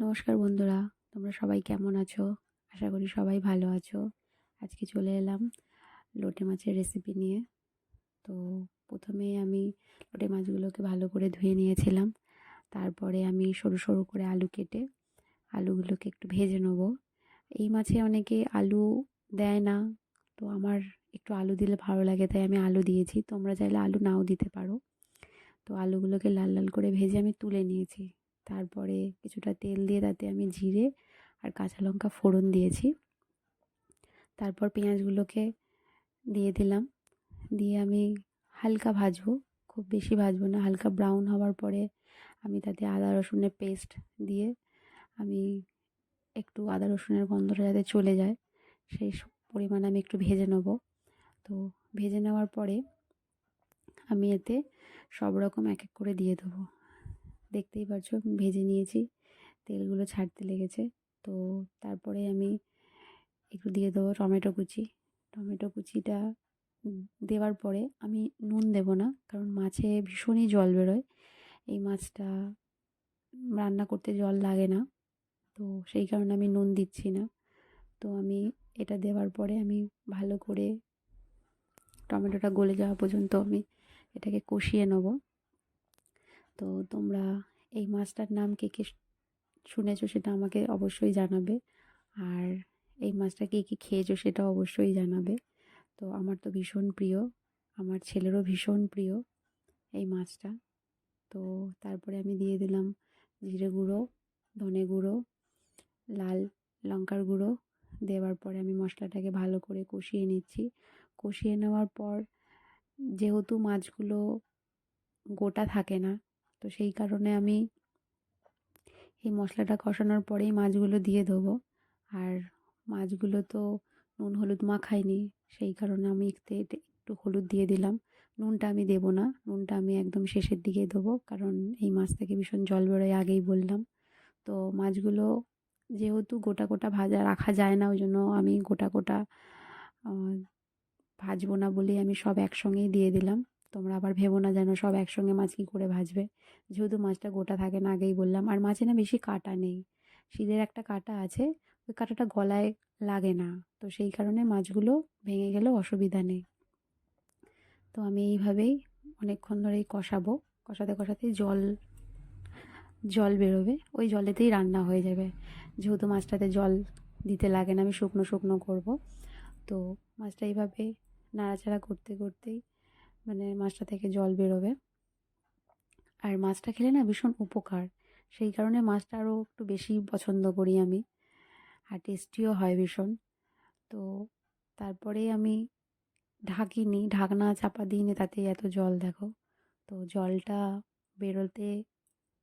নমস্কার বন্ধুরা, তোমরা সবাই কেমন আছো? আশা করি সবাই ভালো আছো। আজকে চলে এলাম লোটে মাছের রেসিপি নিয়ে। তো প্রথমেই আমি লোটে মাছগুলোকে ভালো করে ধুয়ে নিয়েছিলাম। তারপরে আমি সরু সরু করে আলু কেটে আলুগুলোকে একটু ভেজে নেব। এই মাছে অনেকে আলু দেয় না, তো আমার একটু আলু দিলে ভালো লাগে, তাই আমি আলু দিয়েছি। তোমরা চাইলে আলু নাও দিতে পারো। তো আলুগুলোকে লাল লাল করে ভেজে আমি তুলে নিয়েছি। তারপরে কিছুটা তেল দিয়ে তাতে আমি জিরে আর কাঁচা লঙ্কা ফোড়ন দিয়েছি। তারপর পেঁয়াজগুলোকে দিয়ে দিলাম, দিয়ে আমি হালকা ভাজবো, খুব বেশি ভাজবো না। হালকা ব্রাউন হওয়ার পরে আমি তাতে আদা রসুনের পেস্ট দিয়ে আমি একটু আদা রসুনের গন্ধটা যাতে চলে যায় সেই পরিমাণে আমি একটু ভেজে নেব। তো ভেজে নেওয়ার পরে আমি এতে সব রকম এক এক করে দিয়ে দেবো। দেখতেই পারছো ভেজে নিয়েছি, তেলগুলো ছাড়তে লেগেছে। তো তারপরে আমি একটু দিয়ে দেবো টমেটো কুচি। টমেটো কুচিটা দেওয়ার পরে আমি নুন দেব না, কারণ মাছে ভীষণই জল বেরোয়। এই মাছটা রান্না করতে জল লাগে না, তো সেই কারণে আমি নুন দিচ্ছি না। তো আমি এটা দেওয়ার পরে আমি ভালো করে টমেটোটা গলে যাওয়া পর্যন্ত আমি এটাকে কষিয়ে নেব। তো তোমরা এই মাছটার নাম কে কে শুনেছো সেটা আমাকে অবশ্যই জানাবে, আর এই মাছটা কে কী খেয়েছো সেটাও অবশ্যই জানাবে। তো আমার তো ভীষণ প্রিয়, আমার ছেলেরও ভীষণ প্রিয় এই মাছটা। তো তারপরে আমি দিয়ে দিলাম জিরে গুঁড়ো, ধনে গুঁড়ো, লাল লঙ্কার গুঁড়ো। দেওয়ার পরে আমি মশলাটাকে ভালো করে কষিয়ে নিচ্ছি। কষিয়ে নেওয়ার পর যেহেতু মাছগুলো গোটা থাকে না, তো সেই কারণে আমি এই মশলাটা কষানোর পরেই মাছগুলো দিয়ে দেবো। আর মাছগুলো তো নুন হলুদ মাখাইনি, সেই কারণে আমি একটু হলুদ দিয়ে দিলাম। নুনটা আমি দেবো না, নুনটা আমি একদম শেষের দিকেই দেবো, কারণ এই মাছ থেকে ভীষণ জল বেরোয় আগেই বললাম। তো মাছগুলো যেহেতু গোটা গোটা ভাজা রাখা যায় না, ওই জন্য আমি গোটা গোটা ভাজবো না বলেই আমি সব একসঙ্গেই দিয়ে দিলাম। তোমরা আবার ভেবো না যেন সব একসঙ্গে মাছ কী করে ভাজবে, যেহেতু মাছটা গোটা থাকে না আগেই বললাম। আর মাছে না বেশি কাঁটা নেই, শিলের একটা কাঁটা আছে, ওই কাঁটাটা গলায় লাগে না, তো সেই কারণে মাছগুলো ভেঙে গেলেও অসুবিধা নেই। তো আমি এইভাবেই অনেকক্ষণ ধরেই কষাবো, কষাতে কষাতেই জল জল বেরোবে, ওই জলেতেই রান্না হয়ে যাবে। যেহেতু মাছটাতে জল দিতে লাগে না, আমি শুকনো শুকনো করবো। তো মাছটা এইভাবে নাড়াচাড়া করতে করতেই মানে মাছটা থেকে জল বেরোবে। আর মাছটা খেলে না ভীষণ উপকার, সেই কারণে মাছটা আরও একটু বেশি পছন্দ করি আমি, আর টেস্টিও হয় ভীষণ। তো তারপরে আমি ঢাকিনি, ঢাকনা চাপা দিইনি, তাতেই এত জল দেখো। তো জলটা বেরোতে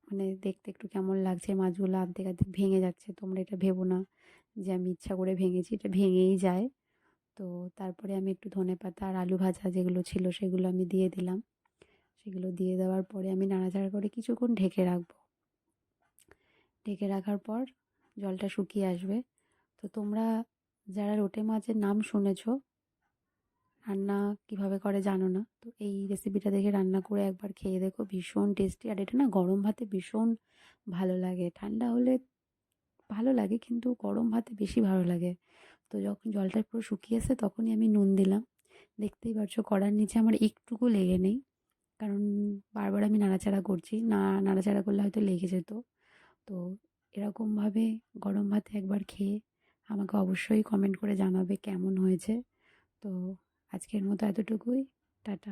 মানে দেখতে একটু কেমন লাগছে, মাছগুলো আর্ধেক আর্ধেক ভেঙে যাচ্ছে। তোমরা এটা ভেবো না যে আমি ইচ্ছা করে ভেঙেছি, এটা ভেঙেই যায়। তো তারপরে আমি একটু ধনেপাতা আর আলু ভাজা যেগুলো ছিল সেগুলো আমি দিয়ে দিলাম। সেগুলো দিয়ে দেওয়ার পরে আমি নাড়াচাড়া করে কিছুক্ষণ ঢেকে রাখবো। ঢেকে রাখার পর জলটা শুকিয়ে আসবে। তো তোমরা যারা লোটে মাছের নাম শুনেছো, রান্না কীভাবে করে জানো না, তো এই রেসিপিটা দেখে রান্না করে একবার খেয়ে দেখো, ভীষণ টেস্টি। আর এটা না গরম ভাতে ভীষণ ভালো লাগে, ঠান্ডা হলে ভালো লাগে কিন্তু গরম ভাতে বেশি ভালো লাগে। তো যখন জলটা পুরো শুকিয়ে এসে তখনই আমি নুন দিলাম। দেখতেই পারছো কড়ার নিচে আমার একটুকু লেগে নেই, কারণ বারবার আমি নাড়াচাড়া করছি, না নাড়াচাড়া করলে হয়তো লেগে যেত। তো এরকমভাবে গরম ভাতে একবার খেয়ে আমাকে অবশ্যই কমেন্ট করে জানাবে কেমন হয়েছে। তো আজকের মতো এতটুকুই, টাটা।